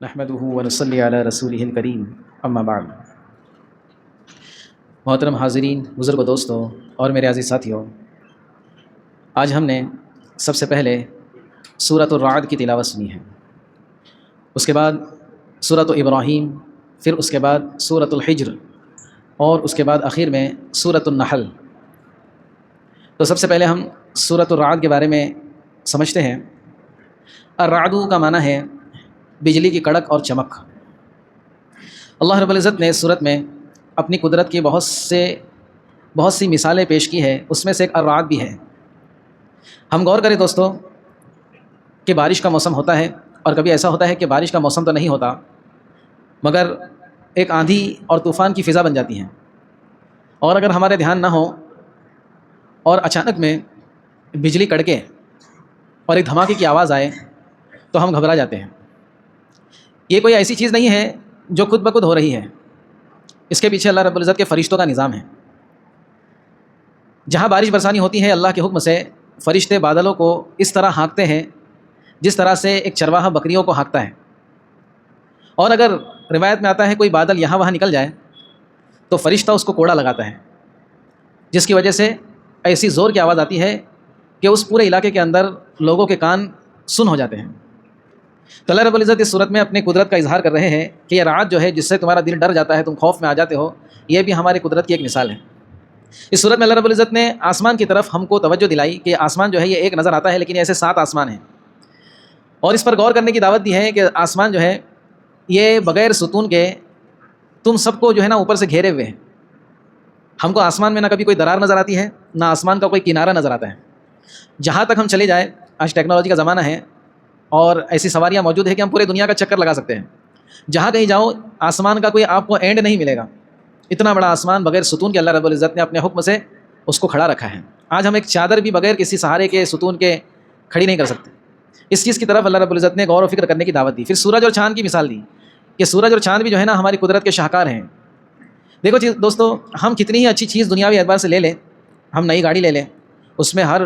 نحمده ونصلی علی رسولہ الکریم اما بعد۔ محترم حاضرین، بزرگ و دوستوں اور میرے عزیز ساتھیوں، آج ہم نے سب سے پہلے سورۃ الرعد کی تلاوت سنی ہے، اس کے بعد سورۃ ابراہیم، پھر اس کے بعد سورۃ الحجر اور اس کے بعد آخر میں سورۃ النحل۔ تو سب سے پہلے ہم سورۃ الرعد کے بارے میں سمجھتے ہیں۔ الرعد کا معنی ہے بجلی کی کڑک اور چمک۔ اللہ رب العزت نے اس صورت میں اپنی قدرت کی بہت سی مثالیں پیش کی ہے، اس میں سے ایک الرعد بھی ہے۔ ہم غور کریں دوستو کہ بارش کا موسم ہوتا ہے، اور کبھی ایسا ہوتا ہے کہ بارش کا موسم تو نہیں ہوتا مگر ایک آندھی اور طوفان کی فضا بن جاتی ہیں، اور اگر ہمارے دھیان نہ ہو اور اچانک میں بجلی کڑکے اور ایک دھماکے کی آواز آئے تو ہم گھبرا جاتے ہیں۔ یہ کوئی ایسی چیز نہیں ہے جو خود بخود ہو رہی ہے، اس کے پیچھے اللہ رب العزت کے فرشتوں کا نظام ہے۔ جہاں بارش برسانی ہوتی ہے، اللہ کے حکم سے فرشتے بادلوں کو اس طرح ہانکتے ہیں جس طرح سے ایک چرواہا بکریوں کو ہانکتا ہے، اور اگر روایت میں آتا ہے کوئی بادل یہاں وہاں نکل جائے تو فرشتہ اس کو کوڑا لگاتا ہے، جس کی وجہ سے ایسی زور کی آواز آتی ہے کہ اس پورے علاقے کے اندر لوگوں کے کان سن ہو جاتے ہیں۔ تو اللہ رب العزت اس صورت میں اپنی قدرت کا اظہار کر رہے ہیں کہ یہ رعد جو ہے جس سے تمہارا دل ڈر جاتا ہے، تم خوف میں آ جاتے ہو، یہ بھی ہماری قدرت کی ایک مثال ہے۔ اس صورت میں اللہ رب العزت نے آسمان کی طرف ہم کو توجہ دلائی کہ آسمان جو ہے یہ ایک نظر آتا ہے، لیکن ایسے 7 آسمان ہیں، اور اس پر غور کرنے کی دعوت دی ہے کہ آسمان جو ہے یہ بغیر ستون کے تم سب کو جو ہے نا اوپر سے گھیرے ہوئے ہیں۔ ہم کو آسمان میں نہ کبھی کوئی درار نظر آتی ہے، نہ آسمان کا کوئی کنارہ نظر آتا ہے۔ جہاں تک ہم چلے جائیں، آج ٹیکنالوجی کا زمانہ ہے اور ایسی سواریاں موجود ہے کہ ہم پورے دنیا کا چکر لگا سکتے ہیں۔ جہاں کہیں جاؤ آسمان کا کوئی آپ کو اینڈ نہیں ملے گا۔ اتنا بڑا آسمان بغیر ستون کے اللہ رب العزت نے اپنے حکم سے اس کو کھڑا رکھا ہے۔ آج ہم ایک چادر بھی بغیر کسی سہارے کے ستون کے کھڑی نہیں کر سکتے۔ اس چیز کی طرف اللہ رب العزت نے غور و فکر کرنے کی دعوت دی۔ پھر سورج اور چاند کی مثال دی کہ سورج اور چاند بھی جو ہے نا ہماری قدرت کے شاہکار ہیں۔ دیکھو دوستو، ہم کتنی ہی اچھی چیز دنیاوی اعتبار سے لے لیں، ہم نئی گاڑی لے لیں، اس میں ہر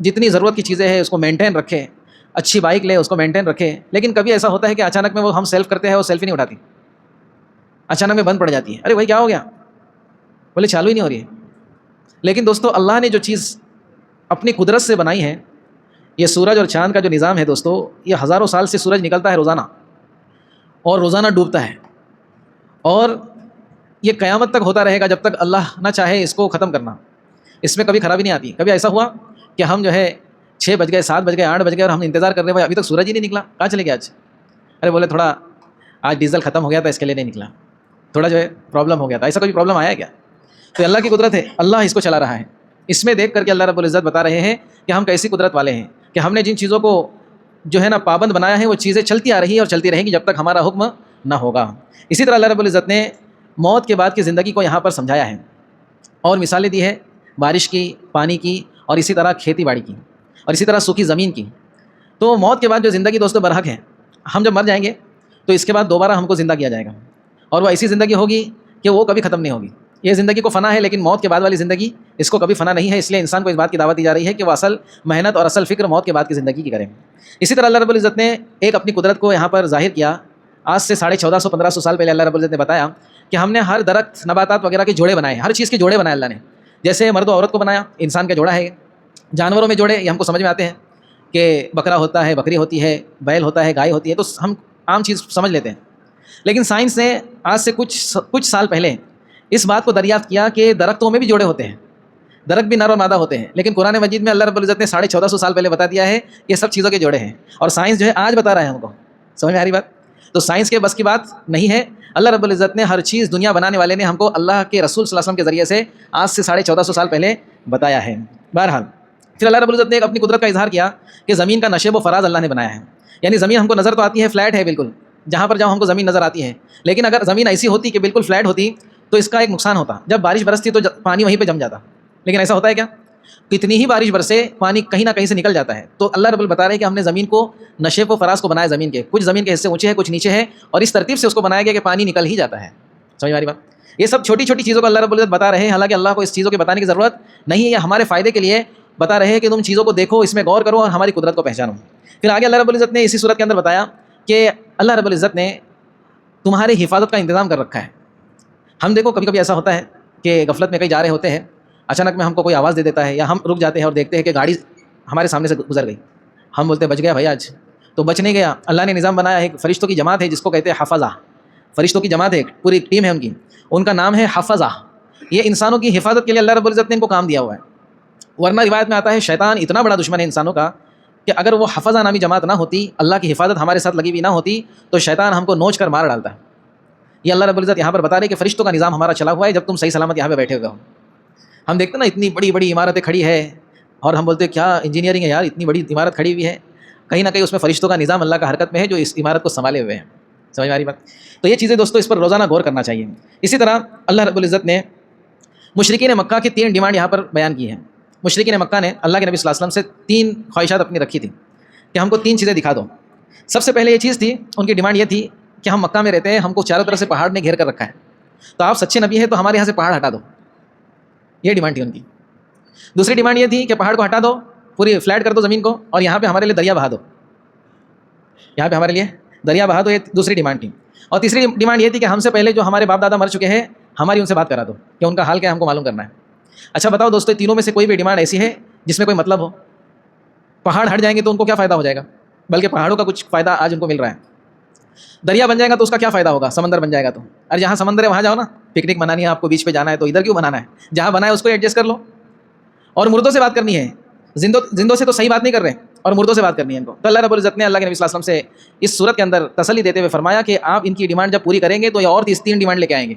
جتنی ضرورت کی چیزیں ہیں اس کو مینٹین رکھیں، اچھی بائک لے اس کو مینٹین رکھے، لیکن کبھی ایسا ہوتا ہے کہ اچانک میں وہ ہم سیلف کرتے ہیں، وہ سیلفی نہیں اٹھاتی، اچانک میں بند پڑ جاتی ہے۔ ارے بھائی کیا ہو گیا؟ بولے چالو ہی نہیں ہو رہی ہے۔ لیکن دوستو اللہ نے جو چیز اپنی قدرت سے بنائی ہے، یہ سورج اور چاند کا جو نظام ہے دوستو، یہ ہزاروں سال سے سورج نکلتا ہے روزانہ، اور روزانہ ڈوبتا ہے، اور یہ قیامت تک ہوتا رہے گا جب تک اللہ نہ چاہے اس کو ختم کرنا۔ اس میں کبھی خرابی نہیں آتی۔ کبھی ایسا ہوا کہ ہم جو ہے 6 بج گئے، 7 بج گئے، 8 بج گئے اور ہم انتظار کر رہے ہیں، ابھی تک سورج ہی نہیں نکلا، کہاں چلے گیا آج؟ ارے بولے تھوڑا آج ڈیزل ختم ہو گیا تھا اس کے لیے نہیں نکلا، تھوڑا جو ہے پرابلم ہو گیا تھا۔ ایسا کوئی پرابلم آیا کیا؟ تو اللہ کی قدرت ہے، اللہ اس کو چلا رہا ہے۔ اس میں دیکھ کر کے اللہ رب العزت بتا رہے ہیں کہ ہم کیسی قدرت والے ہیں، کہ ہم نے جن چیزوں کو جو ہے نا پابند بنایا ہے وہ چیزیں چلتی آ رہی ہیں اور چلتی رہیں گی جب تک ہمارا حکم نہ ہوگا۔ اسی طرح اللہ رب العزت نے موت کے بعد کی زندگی کو یہاں پر سمجھایا ہے، اور مثالیں دی ہے بارش کی، پانی کی، اور اسی طرح کھیتی باڑی کی، اور اسی طرح سوکھی زمین کی۔ تو موت کے بعد جو زندگی دوستو برحق ہے، ہم جب مر جائیں گے تو اس کے بعد دوبارہ ہم کو زندہ کیا جائے گا، اور وہ ایسی زندگی ہوگی کہ وہ کبھی ختم نہیں ہوگی۔ یہ زندگی کو فنا ہے، لیکن موت کے بعد والی زندگی اس کو کبھی فنا نہیں ہے، اس لیے انسان کو اس بات کی دعوت دی جا رہی ہے کہ وہ اصل محنت اور اصل فکر موت کے بعد کی زندگی کی کریں۔ اسی طرح اللہ رب العزت نے ایک اپنی قدرت کو یہاں پر ظاہر کیا۔ آج سے 1450-1500 سال پہلے اللہ رب العزت نے بتایا کہ ہم نے ہر درخت، نباتات وغیرہ کے جوڑے بنائے، ہر چیز کے جوڑے بنائے اللہ نے۔ جیسے مرد و عورت کو بنایا، انسان کا جوڑا ہے، جانوروں میں جوڑے، یہ ہم کو سمجھ میں آتے ہیں کہ بکرا ہوتا ہے، بکری ہوتی ہے، بیل ہوتا ہے، گائے ہوتی ہے، تو ہم عام چیز سمجھ لیتے ہیں۔ لیکن سائنس نے آج سے کچھ سال پہلے اس بات کو دریافت کیا کہ درختوں میں بھی جوڑے ہوتے ہیں، درخت بھی نر اور مادہ ہوتے ہیں، لیکن قرآن مجید میں اللہ رب العزت نے 1450 سال پہلے بتا دیا ہے کہ یہ سب چیزوں کے جوڑے ہیں، اور سائنس جو ہے آج بتا رہا ہے ہم کو۔ سمجھ میں آ رہی بات؟ تو سائنس کے بس کی بات نہیں ہے، اللہ رب العزت نے ہر چیز دنیا بنانے والے نے ہم کو اللہ کے رسول صلی اللہ علیہ وسلم کے ذریعے سے آج سے 1450 سال پہلے بتایا ہے۔ بہرحال پھر اللہ رب العزت نے ایک اپنی قدرت کا اظہار کیا کہ زمین کا نشیب و فراز اللہ نے بنایا ہے۔ یعنی زمین ہم کو نظر تو آتی ہے، فلیٹ ہے بالکل، جہاں پر جاؤ ہم کو زمین نظر آتی ہے، لیکن اگر زمین ایسی ہوتی کہ بالکل فلیٹ ہوتی تو اس کا ایک نقصان ہوتا، جب بارش برستی تو پانی وہیں پہ جم جاتا، لیکن ایسا ہوتا ہے کیا؟ کتنی ہی بارش برسے پانی کہیں نہ کہیں سے نکل جاتا ہے۔ تو اللہ رب العزت بتا رہے ہیں کہ ہم نے زمین کو نشیب و فراز کو بنایا، زمین کے کچھ زمین کے حصے اونچے ہیں، کچھ نیچے ہیں، اور اس ترتیب سے اس کو بنایا گیا کہ پانی نکل ہی جاتا ہے۔ سمجھ میں آ رہی بات؟ یہ سب چھوٹی چھوٹی چیزوں کو اللہ رب العزت بتا رہے ہیں، حالانکہ اللہ کو اس چیزوں کے بتانے کی ضرورت نہیں ہے، یہ ہمارے فائدے کے لیے بتا رہے ہیں کہ تم چیزوں کو دیکھو، اس میں غور کرو اور ہماری قدرت کو پہچانو۔ پھر آگے اللہ رب العزت نے اسی صورت کے اندر بتایا کہ اللہ رب العزت نے تمہاری حفاظت کا انتظام کر رکھا ہے. ہم دیکھو کبھی کبھی ایسا ہوتا ہے کہ غفلت میں کہیں جا رہے ہوتے ہیں, اچانک میں ہم کو کوئی آواز دے دیتا ہے, یا ہم رک جاتے ہیں اور دیکھتے ہیں کہ گاڑی ہمارے سامنے سے گزر گئی. ہم بولتے ہیں بچ گیا بھائی, آج تو بچ نہیں گیا. اللہ نے نظام بنایا ہے, ایک فرشتوں کی جماعت ہے جس کو کہتے ہیں حفظہ. فرشتوں کی جماعت ہے, پوری ٹیم ہے ان کا نام ہے حفظہ. یہ انسانوں کی حفاظت کے لیے اللہ رب العزت نے ان کو کام دیا ہوا ہے. ورنہ روایت میں آتا ہے شیطان اتنا بڑا دشمن ہے انسانوں کا کہ اگر وہ حفظہ نامی جماعت نہ ہوتی, اللہ کی حفاظت ہمارے ساتھ لگی ہوئی نہ ہوتی, تو شیطان ہم کو نوچ کر مار ڈالتا ہے. یہ اللہ رب العزت یہاں پر بتا رہے کہ فرشتوں کا نظام ہمارا چلا ہوا ہے جب تم صحیح سلامت یہاں پہ بیٹھے ہوئے ہو. ہم دیکھتے ہیں نا اتنی بڑی بڑی عمارتیں کھڑی ہے اور ہم بولتے ہیں کیا انجینئرنگ ہے یار, اتنی بڑی عمارت کھڑی ہوئی ہے, کہیں نہ کہیں اس میں فرشتوں کا نظام اللہ کا حرکت میں ہے جو اس عمارت کو سنبھالے ہوئے ہیں. سمجھ میں آ رہی بات؟ تو یہ چیزیں دوستو اس پر روزانہ غور کرنا چاہیے. اسی طرح اللہ رب العزت نے مشرکین مکہ کی 3 ڈیمانڈ یہاں پر بیان کی ہیں. مشرکین مکہ نے اللہ کے نبی صلی اللہ علیہ وسلم سے 3 خواہشات اپنی رکھی تھی کہ ہم کو 3 چیزیں دکھا دو. سب سے پہلے یہ چیز تھی, ان کی ڈیمانڈ یہ تھی کہ ہم مکہ میں رہتے ہیں, ہم کو چاروں طرف سے پہاڑ نے گھیر کر رکھا ہے, تو آپ سچے نبی ہیں تو ہمارے یہاں سے پہاڑ ہٹا دو. یہ ڈیمانڈ تھی ان کی. دوسری ڈیمانڈ یہ تھی کہ پہاڑ کو ہٹا دو, پوری فلیٹ کر دو زمین کو, اور یہاں پہ ہمارے لیے دریا بہا دو. یہاں پہ ہمارے لیے دریا بہا دو, یہ دوسری ڈیمانڈ تھی. اور تیسری ڈیمانڈ یہ تھی کہ ہم سے پہلے جو ہمارے باپ دادا مر چکے ہیں, ہماری ان سے بات کرا دو کہ ان کا حال کیا ہے, ہم کو معلوم کرنا ہے. اچھا بتاؤ دوستو, تینوں میں سے کوئی بھی ڈیمانڈ ایسی ہے جس میں کوئی مطلب ہو؟ پہاڑ ہٹ جائیں گے تو ان کو کیا فائدہ ہو جائے گا؟ بلکہ پہاڑوں کا کچھ فائدہ آج ان کو مل رہا ہے. دریا بن جائے گا تو اس کا کیا فائدہ ہوگا؟ سمندر بن جائے گا تو, ارے جہاں سمندر ہے وہاں جاؤ نا, پکنک منانی ہے آپ کو, بیچ پہ جانا ہے تو ادھر کیوں بنانا ہے, جہاں بنا ہے اس کو ایڈجسٹ کر لو. اور مردوں سے بات کرنی ہے, زندوں سے تو صحیح بات نہیں کر رہے, اور مردوں سے بات کرنی ہے ان کو. تو اللہ رب العزت نے اللہ کے نبی صلی اللہ علیہ وسلم سے اس صورت کے اندر تسلی دیتے ہوئے فرمایا کہ آپ ان کی ڈیمانڈ جب پوری کریں گے تو یہ اور 3 ڈیمانڈ لے کے آئیں گے,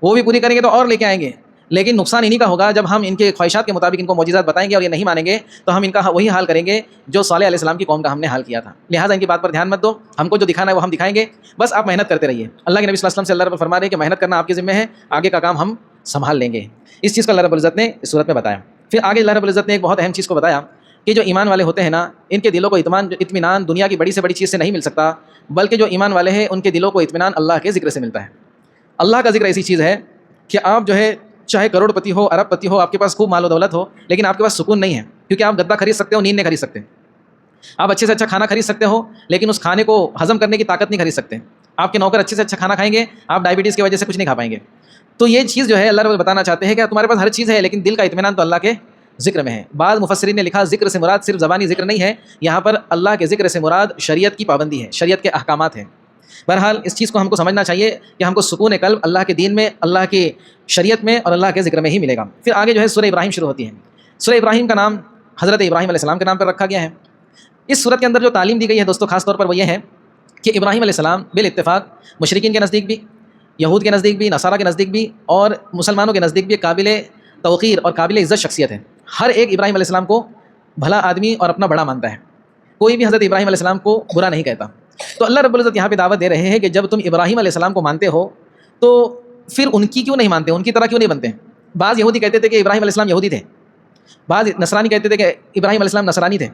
وہ بھی پوری کریں گے تو اور لے کے آئیں گے. لیکن نقصان انہی کا ہوگا جب ہم ان کے خواہشات کے مطابق ان کو معجزات بتائیں گے اور یہ نہیں مانیں گے, تو ہم ان کا وہی حال کریں گے جو صالح علیہ السلام کی قوم کا ہم نے حال کیا تھا. لہٰذا ان کی بات پر دھیان مت دو, ہم کو جو دکھانا ہے وہ ہم دکھائیں گے, بس آپ محنت کرتے رہیے. اللہ کے نبی صلی اللہ علیہ وسلم سے اللہ رب فرما رہے ہیں کہ محنت کرنا آپ کے ذمہ ہے, آگے کا کام ہم سنبھال لیں گے. اس چیز کو اللہ رب العزت نے اس صورت میں بتایا. پھر آگے اللہ رب العزت نے ایک بہت اہم چیز کو بتایا کہ جو ایمان والے ہوتے ہیں نا, ان کے دلوں کو اطمینان دنیا کی بڑی سے بڑی چیز سے نہیں مل سکتا, بلکہ جو ایمان والے ہیں ان کے دلوں کو اطمینان اللہ کے ذکر سے ملتا ہے. اللہ کا ذکر ایسی چیز ہے کہ آپ جو ہے چاہے کروڑ پتی ہو, ارب پتی ہو, آپ کے پاس خوب مال و دولت ہو, لیکن آپ کے پاس سکون نہیں ہے, کیونکہ آپ گدا خرید سکتے ہو, نیند نہیں خرید سکتے. آپ اچھے سے اچھا کھانا خرید سکتے ہو, لیکن اس کھانے کو ہضم کرنے کی طاقت نہیں خرید سکتے. آپ کے نوکر اچھے سے اچھا کھانا کھائیں گے, آپ ڈائبٹیز کی وجہ سے کچھ نہیں کھا پائیں گے. تو یہ چیز جو ہے اللہ رب بتانا چاہتے ہیں کہ تمہارے پاس ہر چیز ہے, لیکن دل کا اطمینان تو اللہ کے ذکر میں ہے. بعض مفسرین نے لکھا ذکر سے مراد صرف زبانی ذکر نہیں ہے, یہاں پر اللہ کے ذکر سے مراد شریعت کی پابندی ہے, شریعت کے احکامات ہیں. بہرحال اس چیز کو ہم کو سمجھنا چاہیے کہ ہم کو سکون قلب اللہ کے دین میں, اللہ کی شریعت میں اور اللہ کے ذکر میں ہی ملے گا. پھر آگے جو ہے سورہ ابراہیم شروع ہوتی ہے. سورہ ابراہیم کا نام حضرت ابراہیم علیہ السلام کے نام پر رکھا گیا ہے. اس سورت کے اندر جو تعلیم دی گئی ہے دوستو خاص طور پر وہ یہ ہے کہ ابراہیم علیہ السلام بالاتفاق مشرکین کے نزدیک بھی, یہود کے نزدیک بھی, نصارہ کے نزدیک بھی اور مسلمانوں کے نزدیک بھی قابل توقیر اور قابل عزت شخصیت ہے. ہر ایک ابراہیم علیہ السلام کو بھلا آدمی اور اپنا بڑا مانتا ہے, کوئی بھی حضرت ابراہیم علیہ السلام کو برا نہیں کہتا. تو اللہ رب العزت یہاں پہ دعوت دے رہے ہیں کہ جب تم ابراہیم علیہ السلام کو مانتے ہو تو پھر ان کی کیوں نہیں مانتے, ان کی طرح کیوں نہیں بنتے. بعض یہودی کہتے تھے کہ ابراہیم علیہ السلام یہودی تھے, بعض نصرانی کہتے تھے کہ ابراہیم علیہ السلام نصرانی تھے.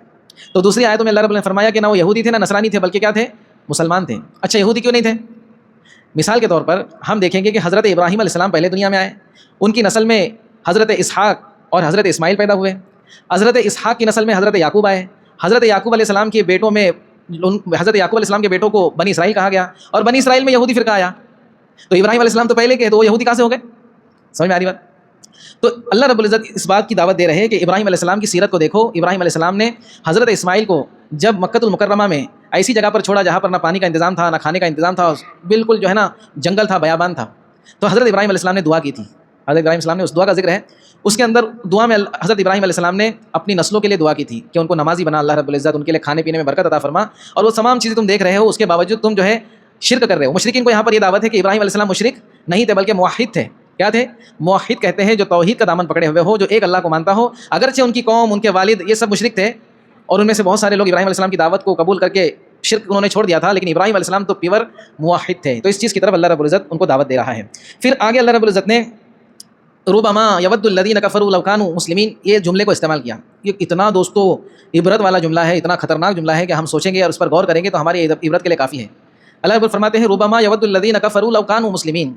تو دوسری آیتوں میں اللہ رب العزت نے فرمایا کہ نہ وہ یہودی تھے نہ نصرانی تھے, بلکہ کیا تھے, مسلمان تھے. اچھا یہودی کیوں نہیں تھے؟ مثال کے طور پر ہم دیکھیں گے کہ حضرت ابراہیم علیہ السلام پہلے دنیا میں آئے, ان کی نسل میں حضرت اسحاق اور حضرت اسماعیل پیدا ہوئے. حضرت اسحاق کی نسل میں حضرت یعقوب آئے. حضرت یعقوب علیہ السلام کے بیٹوں میں حضرت یعقوب علیہ السلام کے بیٹوں کو بنی اسرائیل کہا گیا, اور بنی اسرائیل میں یہودی فرقہ آیا. تو ابراہیم علیہ السلام تو پہلے کے, تو وہ یہودی کہاں سے ہو گئے؟ سمجھ میں آ رہی بات؟ تو اللہ رب العزت اس بات کی دعوت دے رہے ہیں کہ ابراہیم علیہ السلام کی سیرت کو دیکھو. ابراہیم علیہ السلام نے حضرت اسماعیل کو جب مکۃ المکرمہ میں ایسی جگہ پر چھوڑا جہاں پر نہ پانی کا انتظام تھا, نہ کھانے کا انتظام تھا, بالکل جو ہے نا جنگل تھا, بیابان تھا. تو حضرت ابراہیم علیہ السلام نے دعا کی تھی. حضرت ابراہیم علیہ السلام نے اس دعا کا ذکر ہے, اس کے اندر دعا میں حضرت ابراہیم علیہ السلام نے اپنی نسلوں کے لیے دعا کی تھی کہ ان کو نمازی بنا اللہ رب العزت, ان کے لیے کھانے پینے میں برکت عطا فرما. اور وہ تمام چیزیں تم دیکھ رہے ہو, اس کے باوجود تم جو ہے شرک کر رہے ہو. مشرکین کو یہاں پر یہ دعوت ہے کہ ابراہیم علیہ السلام مشرک نہیں تھے بلکہ موحد تھے. کیا تھے؟ موحد کہتے ہیں جو توحید کا دامن پکڑے ہوئے ہو, جو ایک اللہ کو مانتا ہو. اگرچہ ان کی قوم, ان کے والد یہ سب مشرک تھے, اور ان میں سے بہت سارے لوگ ابراہیم علیہ السلام کی دعوت کو قبول کر کے شرک انہوں نے چھوڑ دیا تھا, لیکن ابراہیم علیہ السلام تو پیور موحد تھے. تو اس چیز کی طرف اللہ رب العزت ان کو دعوت دے رہا ہے. پھر آگے اللہ رب العزت نے ربما یود الذین کفروا لو کانوا مسلمین, یہ جملے کو استعمال کیا. یہ اتنا دوستو عبرت والا جملہ ہے, اتنا خطرناک جملہ ہے کہ ہم سوچیں گے اور اس پر غور کریں گے تو ہماری عبرت کے لیے کافی ہے. اللہ رب فرماتے ہیں ربما یود الذین کفروا لو کانوا مسلمین,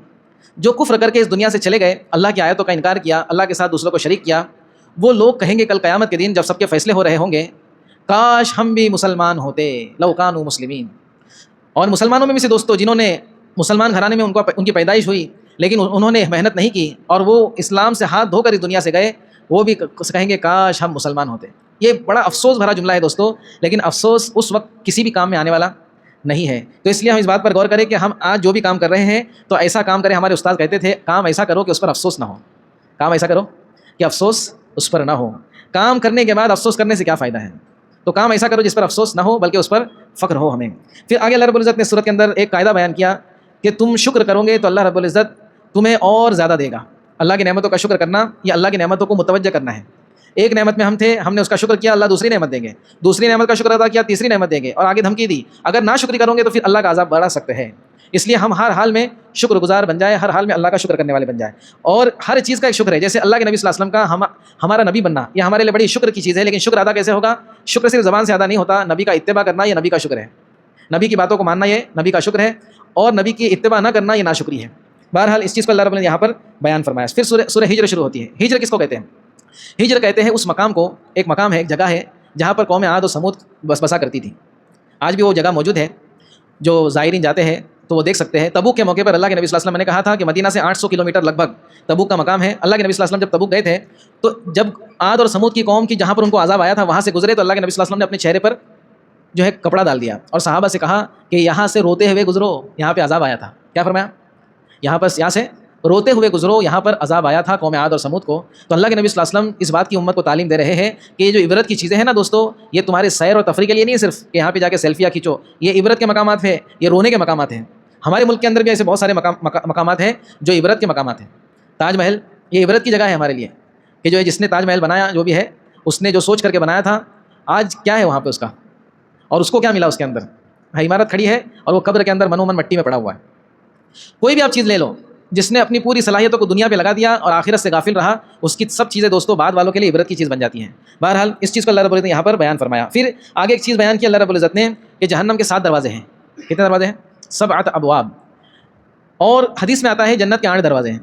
جو کفر کر کے اس دنیا سے چلے گئے, اللہ کی آیتوں کا انکار کیا, اللہ کے ساتھ دوسروں کو شریک کیا, وہ لوگ کہیں گے کل قیامت کے دن جب سب کے فیصلے ہو رہے ہوں گے, کاش ہم بھی مسلمان ہوتے, لو کانوا مسلمین. اور مسلمانوں میں بھی سے دوستو جنہوں نے مسلمان گھرانے میں ان کی پیدائش ہوئی لیکن انہوں نے محنت نہیں کی اور وہ اسلام سے ہاتھ دھو کر اس دنیا سے گئے، وہ بھی کہیں گے کاش ہم مسلمان ہوتے۔ یہ بڑا افسوس بھرا جملہ ہے دوستو، لیکن افسوس اس وقت کسی بھی کام میں آنے والا نہیں ہے۔ تو اس لیے ہم اس بات پر غور کریں کہ ہم آج جو بھی کام کر رہے ہیں تو ایسا کام کریں، ہمارے استاد کہتے تھے کام ایسا کرو کہ اس پر افسوس نہ ہو، کام ایسا کرو کہ افسوس اس پر نہ ہو۔ کام کرنے کے بعد افسوس کرنے سے کیا فائدہ ہے؟ تو کام ایسا کرو جس پر افسوس نہ ہو بلکہ اس پر فخر ہو ہمیں۔ پھر آگے اللہ رب العزت نے سورت کے اندر ایک قاعدہ بیان کیا کہ تم شکر کرو گے تو اللہ رب العزت تمہیں اور زیادہ دے گا۔ اللہ کی نعمتوں کا شکر کرنا یا اللہ کی نعمتوں کو متوجہ کرنا ہے۔ ایک نعمت میں ہم تھے، ہم نے اس کا شکر کیا، اللہ دوسری نعمت دیں گے، دوسری نعمت کا شکر ادا کیا، تیسری نعمت دیں گے، اور آگے دھمکی دی اگر نہ شکری کرو گے تو پھر اللہ کا عذاب بڑھا سکتے ہیں۔ اس لیے ہم ہر حال میں شکر گزار بن جائیں، ہر حال میں اللہ کا شکر کرنے والے بن جائیں، اور ہر چیز کا ایک شکر ہے۔ جیسے اللہ کے نبی صلی اللہ علیہ وسلم کا ہمارا نبی بننا یہ ہمارے لیے بڑی شکر کی چیز ہے، لیکن شکر ادا کیسے ہوگا؟ شکر صرف زبان سے ادا نہیں ہوتا، نبی کا اتباع کرنا یہ نبی کا شکر ہے، نبی کی باتوں کو ماننا یہ نبی کا شکر ہے، اور نبی کی اتباع نہ کرنا یہ ناشکری ہے۔ بہرحال اس چیز کو اللہ رب نے یہاں پر بیان فرمایا۔ پھر سورہ ہجر شروع ہوتی ہے۔ ہجر کس کو کہتے ہیں؟ ہجر کہتے ہیں اس مقام کو، ایک مقام ہے، ایک جگہ ہے جہاں پر قوم عاد و سمود بسا کرتی تھی۔ آج بھی وہ جگہ موجود ہے، جو زائرین جاتے ہیں تو وہ دیکھ سکتے ہیں۔ تبوک کے موقع پر اللہ کے نبی صلی اللہ علیہ وسلم نے کہا تھا کہ مدینہ سے 800 کلومیٹر لگ بھگ تبوک کا مقام ہے۔ اللہ کے نبی صلی اللہ علیہ وسلم جب تبوک گئے تھے تو جب عاد اور سمود کی قوم کی جہاں پر ان کو عذاب آیا تھا وہاں سے گزرے تو اللہ کے نبی صلی اللہ علیہ وسلم نے اپنے چہرے پر جو ہے کپڑا ڈال دیا اور صحابہ سے کہا کہ یہاں سے روتے ہوئے گزرو، یہاں پہ عذاب آیا تھا۔ کیا فرمایا؟ یہاں سے روتے ہوئے گزرو، یہاں پر عذاب آیا تھا قوم عاد اور سمود کو۔ تو اللہ کے نبی صلی اللہ علیہ وسلم اس بات کی امت کو تعلیم دے رہے ہیں کہ یہ جو عبرت کی چیزیں ہیں نا دوستو، یہ تمہارے سیر اور تفریح کے لیے نہیں ہے صرف کہ یہاں پہ جا کے سیلفیاں کھینچو، یہ عبرت کے مقامات ہیں، یہ رونے کے مقامات ہیں۔ ہمارے ملک کے اندر بھی ایسے بہت سارے مقامات ہیں جو عبرت کے مقامات ہیں۔ تاج محل یہ عبرت کی جگہ ہے ہمارے لیے کہ جو ہے جس نے تاج محل بنایا جو بھی ہے اس نے جو سوچ کر کے بنایا تھا، آج کیا ہے وہاں پہ اس کا، اور اس کو کیا ملا اس کے اندر؟ عمارت کھڑی ہے اور وہ قبر کے اندر منومن مٹی میں پڑا ہوا ہے۔ کوئی بھی آپ چیز لے لو، جس نے اپنی پوری صلاحیتوں کو دنیا پہ لگا دیا اور آخرت سے غافل رہا، اس کی سب چیزیں دوستو بعد والوں کے لیے عبرت کی چیز بن جاتی ہیں۔ بہرحال اس چیز کو اللہ رب العزت نے یہاں پر بیان فرمایا۔ پھر آگے ایک چیز بیان کی اللہ رب العزت نے کہ جہنم کے 7 دروازے ہیں۔ کتنے دروازے ہیں؟ 7 ابواب۔ اور حدیث میں آتا ہے جنت کے 8 دروازے ہیں۔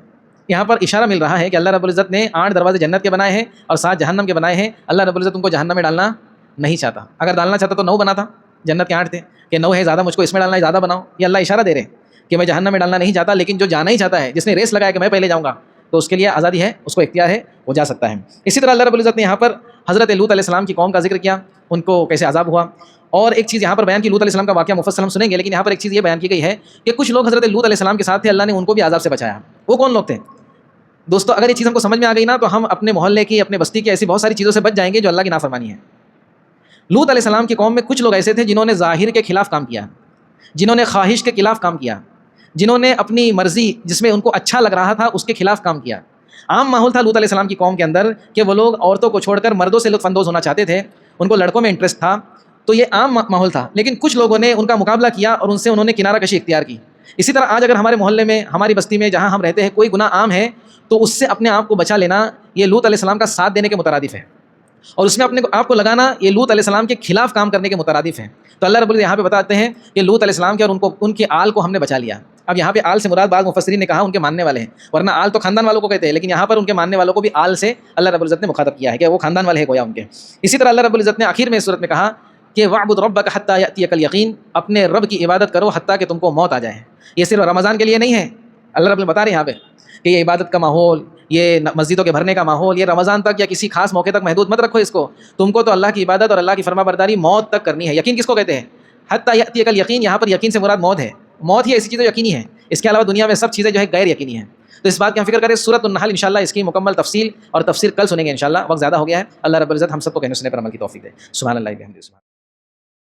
یہاں پر اشارہ مل رہا ہے کہ اللہ رب العزت نے 8 دروازے جنت کے بنائے ہیں اور 7 جہنم کے بنائے ہیں۔ اللہ رب العزت تم کو جہنم میں ڈالنا نہیں چاہتا، اگر ڈالنا چاہتا تو 9 بناتا، جنت کے 8 تھے کہ 9 ہے زیادہ، مجھ کو اس میں ڈالنا ہے زیادہ بناؤ۔ یہ اللہ اشارہ دے رہے ہیں کہ میں جہنم میں ڈالنا نہیں چاہتا، لیکن جو جانا ہی چاہتا ہے، جس نے ریس لگایا کہ میں پہلے جاؤں گا، تو اس کے لیے آزادی ہے، اس کو اختیار ہے، وہ جا سکتا ہے۔ اسی طرح اللہ رب العزت نے یہاں پر حضرت لوط علیہ السلام کی قوم کا ذکر کیا، ان کو کیسے عذاب ہوا، اور ایک چیز یہاں پر بیان کی، لوط علیہ السلام کا واقعہ مفصل ہم سنیں گے، لیکن یہاں پر ایک چیز یہ بیان کی گئی ہے کہ کچھ لوگ حضرت لوط علیہ السلام کے ساتھ تھے، اللہ نے ان کو بھی عذاب سے بچایا۔ وہ کون لوگ تھے دوستو؟ اگر یہ چیز ہم کو سمجھ میں آ گئی نا تو ہم اپنے محلے کی، اپنے بستی کی ایسی بہت ساری چیزوں سے بچ جائیں گے جو اللہ کی نافرمانی ہے۔ لوط علیہ السلام کی قوم میں کچھ لوگ ایسے تھے جنہوں نے ظاہر کے خلاف کام کیا، جنہوں نے خواہش کے خلاف کام کیا، جنہوں نے اپنی مرضی جس میں ان کو اچھا لگ رہا تھا اس کے خلاف کام کیا۔ عام ماحول تھا لوط علیہ السلام کی قوم کے اندر کہ وہ لوگ عورتوں کو چھوڑ کر مردوں سے لطف اندوز ہونا چاہتے تھے، ان کو لڑکوں میں انٹرسٹ تھا، تو یہ عام ماحول تھا۔ لیکن کچھ لوگوں نے ان کا مقابلہ کیا اور ان سے انہوں نے کنارہ کشی اختیار کی۔ اسی طرح آج اگر ہمارے محلے میں، ہماری بستی میں جہاں ہم رہتے ہیں کوئی گناہ عام ہے تو اس سے اپنے آپ کو بچا لینا یہ لوط علیہ السلام کا ساتھ دینے کے مترادف ہے، اور اس میں اپنے آپ کو لگانا یہ لوط علیہ السلام کے خلاف کام کرنے کے مترادف ہے۔ تو اللہ رب العزت یہاں پہ بتاتے ہیں کہ لوط علیہ السلام کے اور ان کے آل کو ہم نے بچا لیا۔ اب یہاں پہ آل سے مراد بعض مفسرین نے کہا ان کے ماننے والے ہیں، ورنہ آل تو خاندان والوں کو کہتے ہیں، لیکن یہاں پر ان کے ماننے والوں کو بھی آل سے اللہ رب العزت نے مخاطب کیا ہے کہ وہ خاندان والے ہیں گویا ان کے۔ اسی طرح اللہ رب العزت نے آخر میں اس صورت میں کہا کہ وَاعْبُدْ رَبَّكَ حَتَّىٰ يَأْتِيَكَ الْيَقِينُ، اپنے رب کی عبادت کرو حتیٰ کہ تم کو موت آ جائے۔ یہ صرف رمضان کے لیے نہیں ہے، اللہ رب بتا رہے ہیں یہاں پہ کہ یہ عبادت کا ماحول، یہ مسجدوں کے بھرنے کا ماحول، یہ رمضان تک یا کسی خاص موقع تک محدود مت رکھو اس کو، تم کو تو اللہ کی عبادت اور اللہ کی فرما برداری موت تک کرنی ہے۔ یقین کس کو کہتے ہیں؟ حتیٰ یأتیک الیقین، یہاں پر یقین سے مراد موت ہے۔ موت ہی ایسی چیز جو یقینی ہے، اس کے علاوہ دنیا میں سب چیزیں جو ہے غیر یقینی ہیں۔ تو اس بات کی ہم فکر کریں۔ سورۃ النحل انشاءاللہ اس کی مکمل تفصیل اور تفسیر کل سنیں گے انشاءاللہ، وقت زیادہ ہو گیا ہے۔ اللہ رب العزت ہم سب کو کہنے سننے پر عمل کی توفیق دے۔ سبحان اللہ و بحمدہ۔